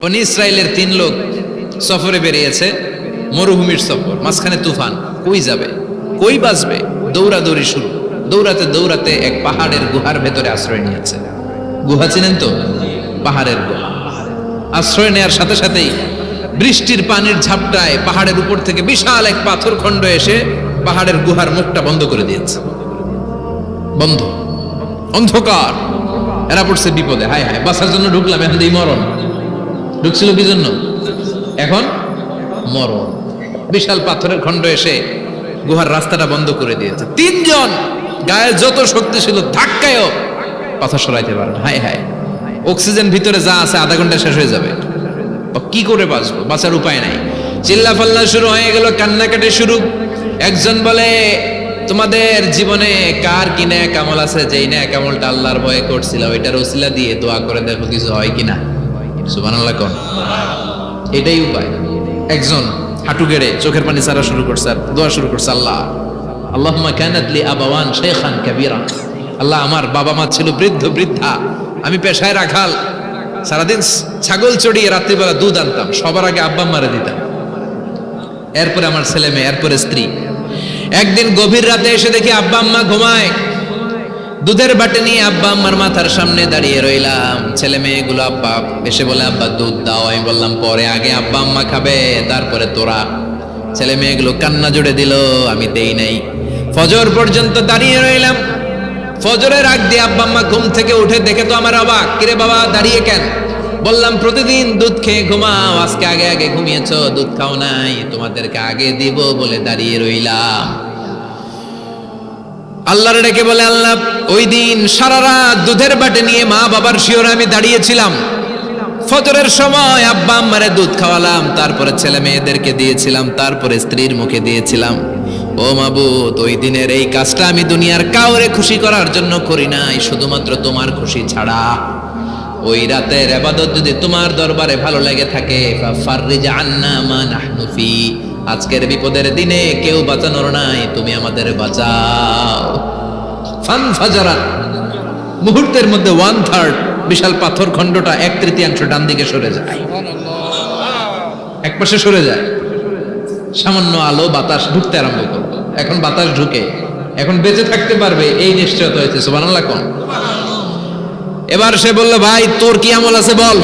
বনি ইসরায়েলের 3 লোক সফরে বেরিয়েছে, মরুভূমির সফর, মাঝখানে তুফান। কই যাবে, কই বাঁচবে? দৌড়াদৌড়ি শুরু। দৌড়াতে দৌড়াতে এক পাহাড়ের গুহার ভেতরে আশ্রয় নিয়েছে। গুহা চিনেন তো? পাহাড়ের গুহা। আশ্রয় নেওয়ার সাথে সাথেই বৃষ্টির পানির ঝাপটায় পাহাড়ের উপর থেকে বিশাল এক পাথর খণ্ড এসে পাহাড়ের গুহার মুখটা বন্ধ করে দিয়েছে। বন্ধ, অন্ধকার। এরা পড়ছে বিপদে। হায় হায়, বাঁচার জন্য ঢুকলাম, এখন এই মরণ। ঢুকছিল কি জন্য? এখন মরণ। বিশাল পাথরের খণ্ড এসে গুহার রাস্তাটা বন্ধ করে দিয়েছে। 3 জন গায়ে যত শক্তি ছিল ধাক্কায়ও পাথর সরাইতে পারে না। হায় হায়, অক্সিজেন ভিতরে যা আছে আধা ঘন্টা শেষ হয়ে যাবে। কি করে বাঁচবো? বাঁচার উপায় নাই। চিল্লা ফাল্লা শুরু হয়ে গেল, কান্নাকাটি শুরু। একজন বলে, তোমাদের জীবনে কার কি নেক আমল আছে? যেই নেক আমলটা আল্লাহর ভয়ে করছিল ওইটার ওসিলা দিয়ে দোয়া করে দেখো কিছু হয় কিনা। সুবহানাল্লাহ কোন? এটাই উপায়। একজন হাঁটু গেড়ে চোখের পানি ছাড়া শুরু করছে আর দোয়া শুরু করছে, আল্লাহ আল্লাহুম্মা কানাত লি আবাওয়ান শাইখান কাবীরা। আল্লাহ, আমার বাবা মা ছিল বৃদ্ধ বৃদ্ধা, আমি পেশায় রাখাল, সারাদিন ছাগল চড়িয়ে রাত্রিবেলা দুধ আনতাম, সবার আগে আব্বা আম্মারে দিতাম, এরপরে আমার ছেলে মেয়ে, এরপরে স্ত্রী। একদিন গভীর রাতে এসে দেখি আব্বা আম্মা ঘুমায়। দুধের বাটি নিয়ে আব্বা আম্মার মাথার সামনে দাঁড়িয়ে রইলাম। ছেলে মেয়েগুলো আব্বা এসে বলে, আব্বা দুধ দাও। আমি বললাম পরে, আগে আব্বা আম্মা খাবে, তারপরে তোরা। ছেলে মেয়েগুলো কান্না জুড়ে দিল, আমি দেই নাই। ফজর পর্যন্ত দাঁড়িয়ে রইলাম। ফজরের আগ দিয়ে আব্বা আম্মা ঘুম থেকে উঠে দেখে তো আমার অবাক, কিরে বাবা দাঁড়িয়ে কেন? বললাম প্রতিদিন দুধ খেয়ে ঘুমাও, আজকে আগে আগে ঘুমিয়েছো, দুধ খাও নাই, তোমাদেরকে আগে দিব বলে দাঁড়িয়ে রইলাম। আল্লাহর ডেকে বলে, আল্লাহ ওই দিন সারা রাত দুধের বাটি নিয়ে মা বাবার শিওরে আমি দাঁড়িয়েছিলাম। ফজরের সময় আব্বা আম্মারে দুধ খাওয়ালাম, তারপরে ছেলে মেয়েদেরকে দিয়েছিলাম, তারপরে স্ত্রীর মুখে দিয়েছিলাম। ও মাবুদ, ওই দিনের এই কাজটা আমি দুনিয়ার কাউরে খুশি করার জন্য করি নাই, শুধুমাত্র তোমার খুশি ছাড়া। ওই রাতের ইবাদত যদি তোমার দরবারে ভালো লেগে থাকে, ফাররিজ আন্না মা নাহনু ফি, আজকের বিপদের দিনে কেউ বাঁচানোর নাই, তুমি আমাদের বাঁচাও। ফানফাজারাত, মুহূর্তের মধ্যে 1/3 বিশাল পাথর খণ্ডটা 1/3 ডান দিকে সরে যায়, এক পাশে সরে যায়। সামান্য আলো বাতাস ঢুকতে আরম্ভ করলো। এখন বাতাস ঢুকে, এখন বেঁচে থাকতে পারবে এই নিশ্চয়তা হয়েছে। সুবহানাল্লাহ কোন? এবার সে বলল, ভাই তোর কি আমল আছে বল।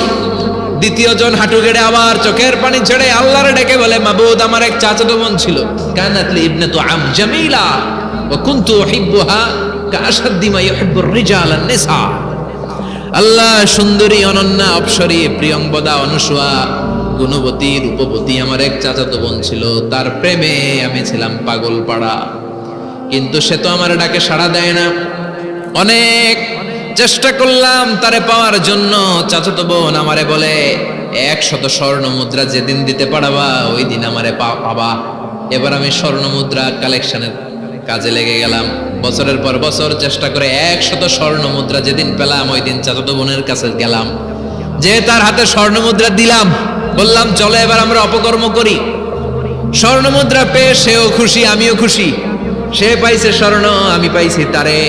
দ্বিতীয় জন হাঁটু গেড়ে আবার চোখের পানি ছেড়ে আল্লাহরে ডেকে বলে, মাবুদ আমার এক চাচাতো বোন ছিল, কানাত লি ইবনাতু আম জামিলা ওয়া কুনতু উহিব্বুহা কাআশাদ্দি মা ইউহিব্বুর রিজাল আন-নিসা। আল্লাহ, সুন্দরী, অনন্যা, অপ্সরী, প্রিয়ংবদা, অনুসুয়া, গুণবতী, রূপবতী আমার এক চাচাতো বোন ছিল, তার প্রেমে আমি ছিলাম পাগল পাড়া, কিন্তু সে তো আমার ডাকে সাড়া দেয় না। অনেক চেষ্টা করলাম তারে পাওয়ার জন্য। চাচাতো বোন আমারে বলে, 100 স্বর্ণ মুদ্রা যেদিন দিতে পারবা ওই দিন আমারে পাবা। এবার আমি স্বর্ণ মুদ্রা কালেকশনের কাজে লেগে গেলাম। বছরের পর বছর চেষ্টা করে 100 স্বর্ণ মুদ্রা যেদিন পেলাম ওই দিন চাচাতো বোনের কাছে গেলাম, যে তার হাতে স্বর্ণ মুদ্রা দিলাম, বললাম চলো এবার আমরা অপকর্ম করি। স্বর্ণ মুদ্রা পেয়ে সেও খুশি, আমিও খুশি। সে পাইছে স্বর্ণ, আমি পাইছি তারে।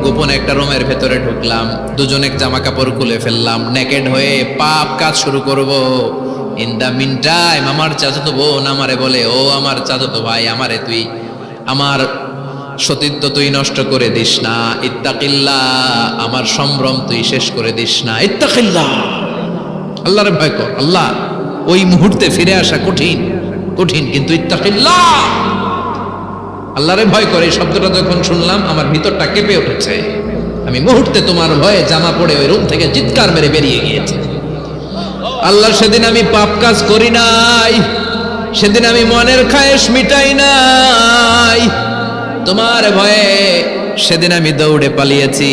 গোপন একটা রুমের ভেতরে ঢুকলাম, দুজনে জামা কাপড় খুলে ফেললাম, নেকেড হয়ে পাপ কাজ শুরু করব। ইন দা মিন টাইম আমার চাচাতো বোন আমারে বলে, ও আমার চাচাতো ভাই, আমারে তুই আমার সতীত্ব তুই নষ্ট করে দিস না, ইত্তাকিল্লাহ, আমার সম্ভ্রম তুই শেষ করে দিস না, ইত্তাকিল্লাহ, আল্লাহরে ভয় কর। আল্লাহ, ওই মুহূর্তে ফিরে আসা কঠিন কঠিন, কিন্তু ইত্তাকিল্লাহ, আল্লাহরে ভয় করে। এই শব্দটা যখন শুনলাম আমার ভিতরটা কেঁপে উঠেছে। আমি মুহূর্তে তোমার ভয়ে জামা পড়ে ওই রুম থেকে চিৎকার মেরে বেরিয়ে গিয়েছি। আল্লাহ, সেদিন আমি পাপ কাজ করি নাই, সেদিন আমি মনের খায়েশ মিটাই নাই, তোমার ভয়ে সেদিন আমি দৌড়ে পালিয়েছি।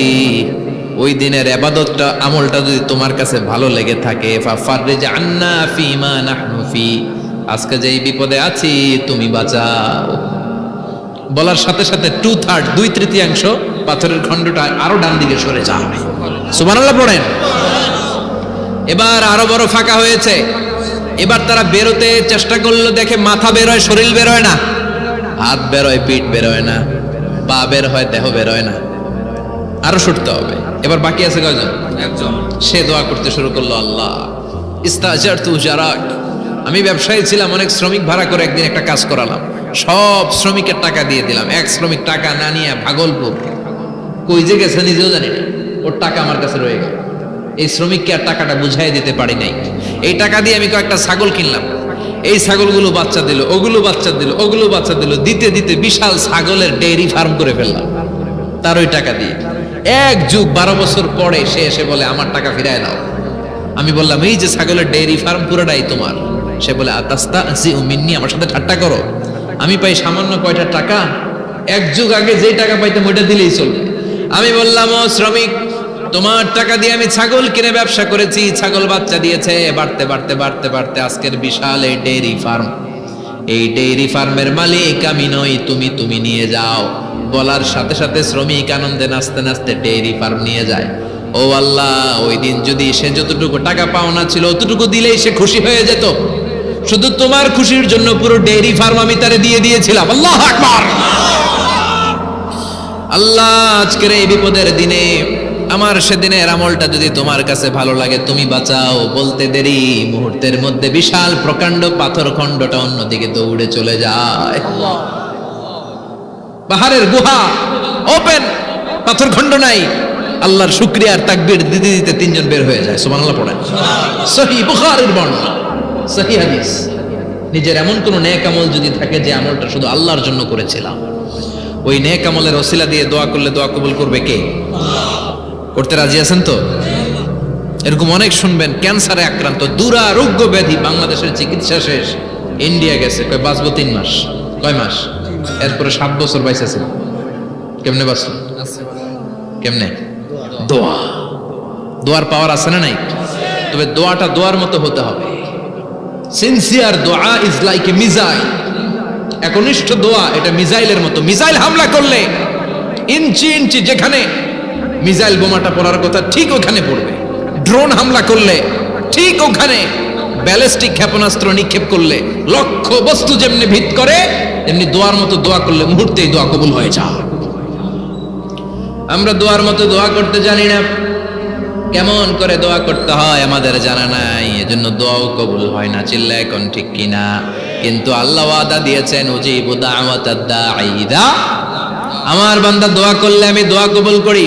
ওই দিনের ইবাদতটা, আমলটা যদি তোমার কাছে ভালো লেগে থাকে, ফাররিজ আন্না ফিমা নাহনু ফি, আজকে যেই বিপদে আছি তুমি বাঁচাও। বলার সাথে সাথে 2/3 2/3 পাথরের খণ্ডটা আরো ডান দিকে সরে যায়। সুবহানাল্লাহ পড়েন। এবার আরো বড় ফাঁকা হয়েছে। এবার তারা বেরোতে চেষ্টা করলো, দেখে মাথা বেরোয়, শরীর বেরোয় না, হাত বেরোয়, পিঠ বেরোয় না, পা বের হয়, দেহ বেরোয় না, আরো ছুটতে হবে। এবার বাকি আছে কয়জন? একজন। সে দোয়া করতে শুরু করলো, আল্লাহ ইস্তাজারতু জারাক, আমি ব্যবসায়ী ছিলাম, অনেক শ্রমিক ভাড়া করে একদিন একটা কাজ করালাম, সব শ্রমিকের টাকা দিয়ে দিলাম। এক শ্রমিক টাকা না নিয়ে ভাগলপুর কই যে গেছে নিজেও জানি না, ওর টাকা আমার কাছে রয়ে গেল। এই শ্রমিককে আর টাকাটা বুঝাই দিতে পারি নাই। এই টাকা দিয়ে আমি কয়েকটা ছাগল কিনলাম, এই ছাগলগুলো বাচ্চা দিল, ওগুলো বাচ্চা দিল, ওগুলো বাচ্চা দিল, দিতে দিতে বিশাল ছাগলের ডেইরি ফার্ম করে ফেললাম তার ওই টাকা দিয়ে। এক যুগ 12 বছর পরে সে এসে বলে আমার টাকা ফিরায় দাও। আমি বললাম এই যে ছাগলের ডেইরি ফার্ম পুরোটাই তোমার। সে বলে আতাস্তাহজিউ মিন্নি, আমার সাথে ঠাট্টা করো? আমি পাই সামান্য কয়টা টাকা, এক যুগ আগে যেই টাকা পাইতাম ওইটা দিলেই চলবে। আমি বললাম ও শ্রমিক, তোমার টাকা দিয়ে আমি ছাগল কিনে ব্যবসা করেছি, ছাগল বাচ্চা দিয়েছে, বাড়তে বাড়তে বাড়তে বাড়তে আজকের বিশাল এই ডেইরি ফার্ম। এই ডেইরি ফার্মের মালিক আমি নই, তুমি নিয়ে যাও। বলার সাথে সাথে শ্রমিক আনন্দে নাচতে নাচতে ডেইরি ফার্ম নিয়ে যায়। ও আল্লাহ, ওই দিন যদি সে যতটুকু টাকা পাওনা ছিল অতটুকু দিলেই সে খুশি হয়ে যেত। শুধু তোমার খুশির জন্য পুরো ডেইরি ফার্ম আমি তারে দিয়ে দিয়েছিলাম। আল্লাহু আকবার। আল্লাহ, আজকের এই বিপদের দিনে আমার সেদিনের আমলটা যদি তোমার কাছে ভালো লাগে তুমি বাঁচাও। বলতে দেরি, মুহূর্তের মধ্যে বিশাল প্রকাণ্ড পাথর খণ্ডটা অন্যদিকে দৌড়ে চলে যায়। পাহাড়ের গুহা ওপেন, পাথর খণ্ড নাই। আল্লাহর শুকরিয়া আর তাকবীর দিতে দিতে তিনজন বের হয়ে যায়। সুবহানাল্লাহ পড়েন। সহিহ বুখারীর বর্ণনা, সহিহ হাদিস। নিজের এমন কোন নেক আমল যদি থাকে যে আমলটা শুধু আল্লাহর জন্য করেছিলাম, ওই নেক আমলের ওসিলা দিয়ে দোয়া করলে দোয়া কবুল করবে কে? করতে রাজি আছেন তো? এরকম অনেক শুনবেন ক্যান্সারে আক্রান্ত, দুরারোগ্য ব্যাধি, বাংলাদেশের চিকিৎসা শেষ, ইন্ডিয়া গেছে, কয় বাঁচবো 3 মাস। কয় মাস? এরপরে 7 বছর বাইসেছে। কেমনে বাঁচলো? কেমনে? দোয়া। দোয়ার পাওয়ার আছে না নাই? তবে দোয়াটা দোয়ার মতো হতে হবে। সিনসিয়ার দোয়া ইজ লাইক এ মিসাইল। একনিষ্ঠ দোয়া এটা মিসাইলের মতো। মিসাইল হামলা করলে ইঞ্চি ইঞ্চি যেখানে মিসাইল বোমাটা পড়ার কথা ঠিক ওখানে পড়বে। ড্রোন হামলা করলে ঠিক ওখানে, ব্যালিস্টিক ক্ষেপণাস্ত্র নিক্ষেপ করলে লক্ষ্য বস্তু যেমনি ভিত করে, এমনি দোয়ার মতো দোয়া করলে মুহূর্তেই দোয়া কবুল হয়ে যায়। আমরা দোয়ার মতো দোয়া করতে জানি না, কেমন করে দোয়া করতে হয় আমাদের জানা নাই, এজন্য দোয়াও কবুল হয় না। চিল্লা এখন ঠিক কিনা? কিন্তু আল্লাহ ওয়াদা দিয়েছেন উজিবু দাওয়াতাদ দাঈ ইযা, আমার বান্দা দোয়া করলে আমি দোয়া কবুল করি,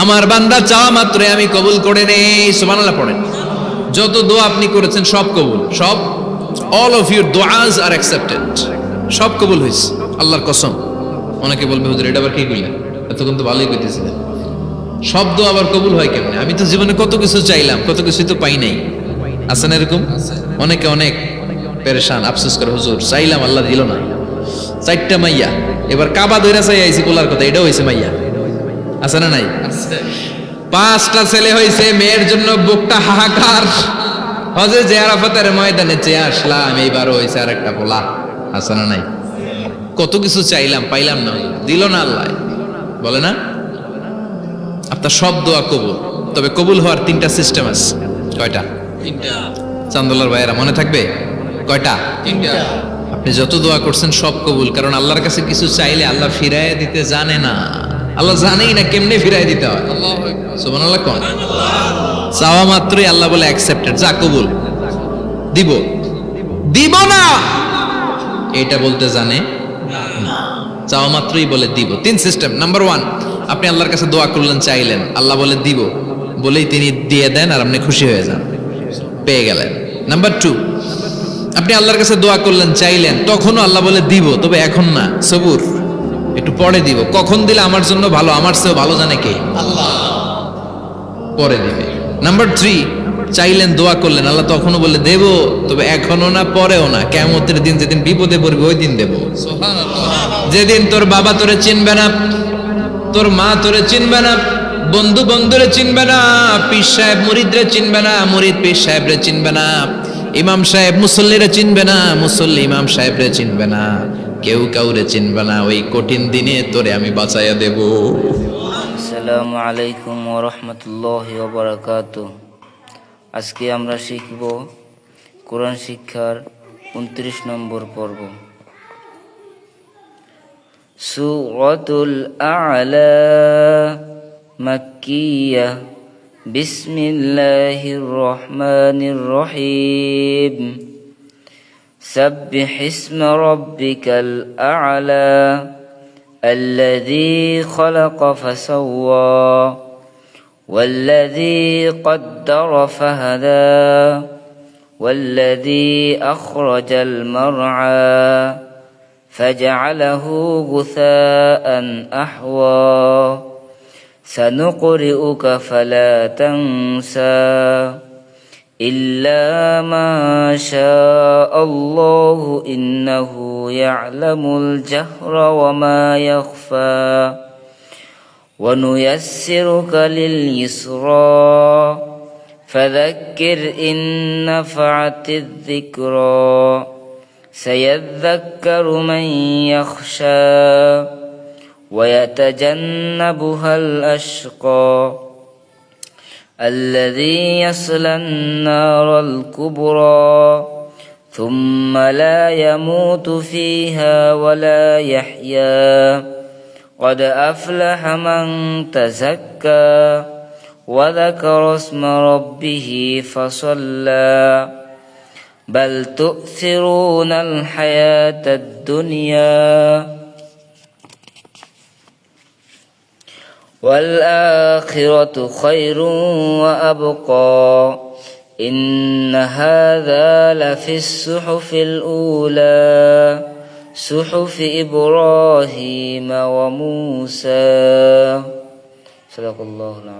আমার বান্দা চাওয়া মাত্রই আমি কবুল করে নেই। সুবহানাল্লাহ পড়েন। যত দোয়া আপনি করেছেন সব কবুল, সব, all of your duas are accepted, সব কবুল হয়েছে আল্লাহর কসম। অনেকে বলবে হুজুর এটা আবার কি কইলেন, এতক্ষণ তো ভালোই কইতেছিলেন। সব দোয়া আবার কবুল হয় কেমনে? আমি তো জীবনে কত কিছু চাইলাম, কত কিছুই তো পাই নাই। আছে না এরকম? অনেকে অনেক পেরেশান, আফসোস করে হুজুর চাইলাম আল্লাহ দিল না। 4টা মাইয়া, এবার কাবা ধইরা চাই আইছি বলার কথা, এটাও হইছে মাইয়া। আছে না নাই? 5টা ছেলে হইছে, মেয়ের জন্য বুকটা হাহাকার। হজে যে আরাফাতের ময়দানে চেয়ে আসলাম, এইবারও হইছে আরেকটা পোলা। আছে না নাই? কত কিছু চাইলাম, পাইলাম না, দিল না আল্লাহ। বলে না আপনার সব দোয়া কবুল, তবে কবুল হওয়ার 3টা সিস্টেম আছে। কয়টা? 3টা। চান্দুল্লাহর ভাইয়েরা মনে থাকবে? কয়টা? 3টা। আপনি যত দোয়া করছেন সব কবুল, কারণ আল্লাহর কাছে কিছু চাইলে আল্লাহ ফিরাইয়া দিতে জানে না। আল্লাহ জানেই না কেমনে ফিরাই দিতে হয়। সুবহানাল্লাহ কোন? চাওয়া মাত্রই আল্লাহ বলে অ্যাকসেপ্টেড, যা কবুল, দিব দিব না এটা বলতে জানে না, চাওয়া মাত্রই বলে দিব। 3 সিস্টেম। নাম্বার 1, আপনি আল্লাহর কাছে দোয়া করলেন, চাইলেন, আল্লাহ বলে দিব, বলেই তিনি দিয়ে দেন আর আপনি খুশি হয়ে যান, পেয়ে গেলেন। নাম্বার 2, আপনি আল্লাহর কাছে দোয়া করলেন, চাইলেন, তখনও আল্লাহ বলে দিব, তবে এখন না, সবুর, একটু পরে দিব। কখন দিলে আমার জন্য ভালো, আমার চেয়েও ভালো জানে কে? আল্লাহ, পরে দিবে। নাম্বার 3, চাইলেন, দোয়া করলেন, আল্লাহ তখনও বলে দেব, তবে এখনো না, পরেও না, কিয়ামতের দিন যেদিন বিপদে পড়বে ওই দিন দেব। সুবহানাল্লাহ। যেদিন তোর বাবা তোরে চিনবে না, তোর মা তোরে চিনবে না, বন্ধু বন্ধুরে চিনবে না, পীর সাহেব মুরিদরে চিনবে না, মুরিদ পীর সাহেবরে চিনবে না, ইমাম সাহেব মুসল্লিরে চিনবে না, মুসল্লি ইমাম সাহেবরে চিনবে না, কেউ কাউরে চিনবে না। ওই কঠিন দিনে তোরে আমি বাঁচাইয়া দেব। আসসালামু আলাইকুম ওয়া রাহমাতুল্লাহি ওয়া বারাকাতুহু। আজকে আমরা শিখব কোরআন শিক্ষার 29 নম্বর পর্ব। সূরাতুল আ'লা মাক্কিয়া بسم الله الرحمن الرحيم سبح اسم ربك الأعلى الذي خلق فسوى والذي قدر فهدى والذي أخرج المرعى فجعله غثاء أحوى سنقرئك فلا تنسى إلا ما شاء الله إنه يعلم الجهر وما يخفى ونيسرك لليسرى فذكر إن نفعت الذكرى سيذكر من يخشى ويتجنبها الأشقى الذي يصلى النار الكبرى ثم لا يموت فيها ولا يحيا قد أفلح من تزكى وذكر اسم ربه فصلى بل تؤثرون الحياة الدنيا والآخرة خير وأبقى إن هذا لفي الصحف الأولى صحف إبراهيم وموسى صدق الله العظيم.